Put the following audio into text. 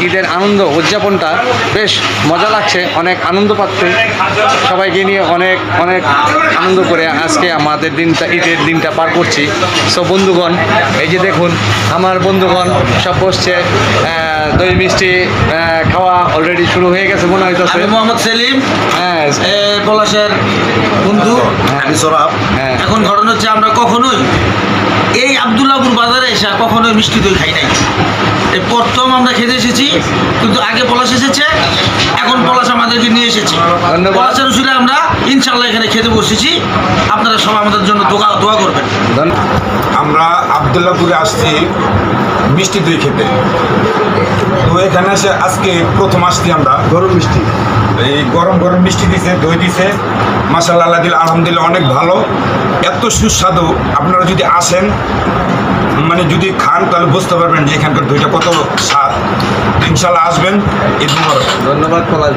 ঈদের আনন্দ উদযাপনটা বেশ মজা লাগছে, অনেক আনন্দ পাচ্ছি, সবাইকে নিয়ে অনেক অনেক আনন্দ করে আজকে আমাদের দিনটা ঈদের দিনটা পার করছি। সো বন্ধুগণ, এই যে দেখুন আমার বন্ধুগণ সব বসছে, দই মিষ্টি খাওয়া অলরেডি শুরু হয়ে গেছে মনে হইতেছে। আমি মোহাম্মদ সেলিম, হ্যাঁ পলাশের বন্ধু। আমি সৌরভ। হ্যাঁ। এখন ঘটনা হচ্ছে আমরা কখনোই এই আবদুল্লাহপুর বাজারে এসে কখনোই মিষ্টি দই খাই নাই। এই প্রথম আমরা খেতে এসেছি, কিন্তু আগে পলাশ এসেছে, এখন পলাশ আমাদেরকে নিয়ে এসেছে। ধন্যবাদ। পলাশের উসিলে আমরা ইনশাল্লাহ এখানে খেতে বসেছি। আপনারা সবাই আমাদের জন্য দোয়া করবেন। আমরা আবদুল্লাহপুরে আসছি মিষ্টি দই খেতে। তো এখানে এসে আজকে প্রথম আসছি আমরা। গরম মিষ্টি, এই গরম গরম মিষ্টি দিছে, দই দিছে, মাশাআল্লাহ আল্লাহ দিল, আলহামদুলিল্লাহ অনেক ভালো, এত সুস্বাদু। আপনারা যদি আসেন, মানে যদি খান, তাহলে বুঝতে পারবেন যে এখানকার দইটা কত স্বাদ। ইনশাল্লাহ আসবেন। ঈদ মুবারক। ধন্যবাদ পলাশ।